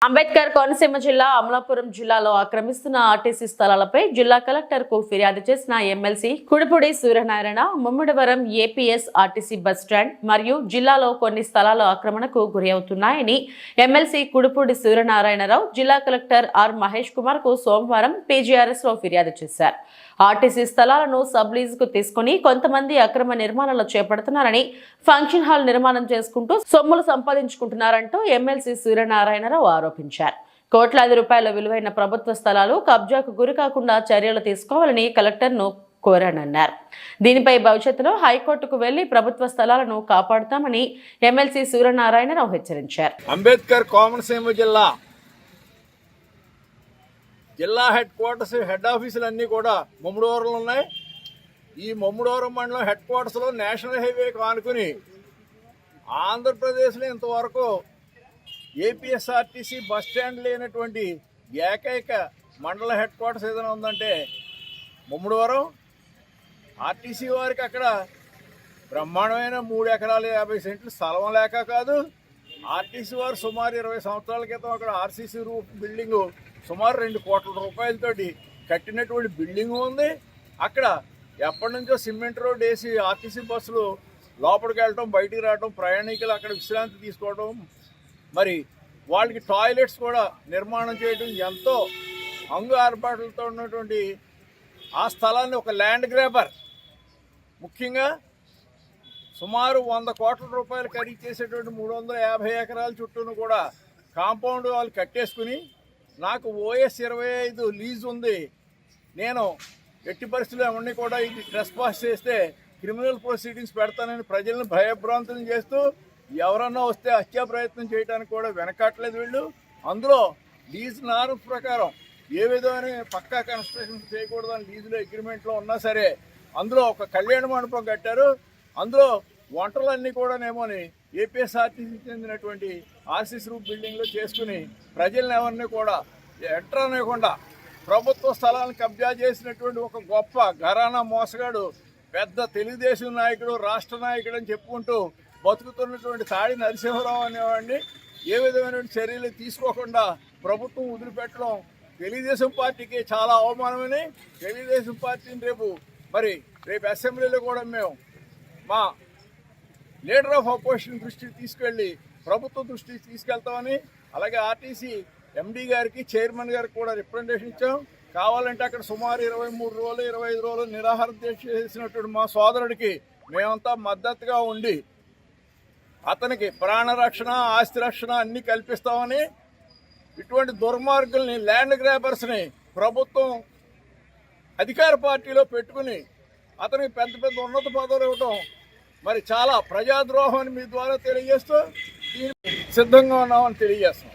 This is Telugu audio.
అంబేద్కర్ కోనసీమ జిల్లా అమలాపురం జిల్లాలో ఆక్రమిస్తున్న ఆర్టీసీ స్థలాలపై జిల్లా కలెక్టర్ కు ఫిర్యాదు చేసిన MLC Kudipudi Suryanarayana Mummidivaram APS RTC bus stand మరియు జిల్లాలో కొన్ని స్థలాలు ఆక్రమణకు గురి అవుతున్నాయని ఎమ్మెల్సీ కుడిపూడి సూర్యనారాయణరావు జిల్లా కలెక్టర్ ఆర్ మహేష్ కుమార్ కు సోమవారం పీజీఆర్ఎస్ లో ఫిర్యాదు చేశారు. ఆర్టీసీ స్థలాలను సబ్ లీజుకు తీసుకుని కొంతమంది అక్రమ నిర్మాణాలు చేపడుతున్నారని, ఫంక్షన్ హాల్ నిర్మాణం చేసుకుంటూ సొమ్ములు సంపాదించుకుంటున్నారంటూ ఎమ్మెల్సీ సూర్యనారాయణరావు ఆరోపించారు. కోట్లాది రూపాయల విలువైన ప్రభుత్వ స్థలాలు కబ్జాకు గురికాకుండా చర్యలు తీసుకోవాలని కలెక్టర్ను కోరానన్నారు. దీనిపై భవిష్యత్తులో హైకోర్టుకు వెళ్లి ప్రభుత్వ స్థలాలను కాపాడుతామని ఎమ్మెల్సీ సూర్యనారాయణరావు హెచ్చరించారు. అంబేద్కర్ కోనసీమ జిల్లా హెడ్ క్వార్టర్స్ హెడ్ ఆఫీసులు అన్నీ కూడా ముమ్మడివరంలో ఉన్నాయి. ఈ ముమ్మడివరం మండలం హెడ్ క్వార్టర్స్లో నేషనల్ హైవే ఆనుకుని ఆంధ్రప్రదేశ్లో ఇంతవరకు ఏపీఎస్ఆర్టీసీ బస్ స్టాండ్ లేనటువంటి ఏకైక మండల హెడ్ క్వార్టర్స్ ఏదైనా ఉందంటే ముమ్మడివరం. ఆర్టీసీ వారికి అక్కడ బ్రహ్మాండమైన 3 ఎకరాల 50 సెంట్లు స్థలం లేక కాదు, ఆర్టీసీ వారు సుమారు 20 సంవత్సరాల క్రితం అక్కడ ఆర్సీసీ రూఫ్ బిల్డింగు సుమారు 2 కోట్ల రూపాయలతోటి కట్టినటువంటి బిల్డింగ్ ఉంది. అక్కడ ఎప్పటి నుంచో సిమెంట్ రోడ్ వేసి ఆర్టీసీ బస్సులు లోపలికి వెళ్ళటం, బయటికి రావడం, ప్రయాణికులు అక్కడ విశ్రాంతి తీసుకోవడం, మరి వాళ్ళకి టాయిలెట్స్ కూడా నిర్మాణం చేయడం, ఎంతో అంగు ఆర్పాట్లతో ఉన్నటువంటి ఆ స్థలాన్ని ఒక ల్యాండ్ గ్రాబర్ ముఖ్యంగా సుమారు 100 కోట్ల రూపాయలు ఖరీదు చేసేటువంటి 350 ఎకరాల చుట్టూను కూడా కాంపౌండ్ వాళ్ళు కట్టేసుకుని, నాకు OS 25 లీజ్ ఉంది, నేను ఎట్టి పరిస్థితుల్లో ఎవరిని కూడా ఇది ట్రెస్పాస్ చేస్తే క్రిమినల్ ప్రొసీడింగ్స్ పెడతానని ప్రజలను భయభ్రాంతులను చేస్తూ ఎవరన్నా వస్తే హత్యా ప్రయత్నం చేయడానికి కూడా వెనకట్లేదు వీళ్ళు. అందులో లీజ్ నార్మ్స్ ప్రకారం ఏ విధమైన పక్కా కన్స్ట్రక్షన్ చేయకూడదని లీజులో అగ్రిమెంట్లో ఉన్నా సరే అందులో ఒక కళ్యాణ మండపం కట్టారు. అందులో వంటలన్నీ కూడానేమోని ఏపీఎస్ఆర్టీసీ చెందినటువంటి ఆర్సీసీ రూప్ బిల్డింగ్లో చేసుకుని ప్రజలను ఎవరిని కూడా ఎంటర్ అనేకుండా ప్రభుత్వ స్థలాలను కబ్జా చేసినటువంటి ఒక గొప్ప ఘరానా మోసగాడు, పెద్ద తెలుగుదేశం నాయకుడు, రాష్ట్ర నాయకుడు అని చెప్పుకుంటూ బతుకుతున్నటువంటి తాడి నరసింహరావు అనేవాడిని ఏ విధమైన చర్యలు తీసుకోకుండా ప్రభుత్వం వదిలిపెట్టడం తెలుగుదేశం పార్టీకి చాలా అవమానమని, తెలుగుదేశం పార్టీని రేపు అసెంబ్లీలో కూడా మేము మా లీడర్ ఆఫ్ అపోజిషన్ దృష్టికి తీసుకెళ్ళి ప్రభుత్వ దృష్టికి తీసుకెళ్తామని, అలాగే ఆర్టీసీ ఎండీ గారికి, చైర్మన్ గారికి కూడా రిప్రజెంటేషన్ ఇచ్చాం. కావాలంటే అక్కడ సుమారు 23 రోజులు 25 రోజులు నిరాహార దీక్ష చేసినటువంటి మా సోదరుడికి మేమంతా మద్దతుగా ఉండి అతనికి ప్రాణరక్షణ, ఆస్తి రక్షణ అన్నీ కల్పిస్తామని, ఇటువంటి దుర్మార్గుల్ని, ల్యాండ్ గ్రాబర్స్ని ప్రభుత్వం అధికార పార్టీలో పెట్టుకుని అతనికి పెద్ద పెద్ద ఉన్నత పదవులు ఇవ్వటం మరి చాలా ప్రజాద్రోహం అని మీ ద్వారా తెలియజేస్తూ సిద్ధంగా ఉన్నామని తెలియజేస్తాం.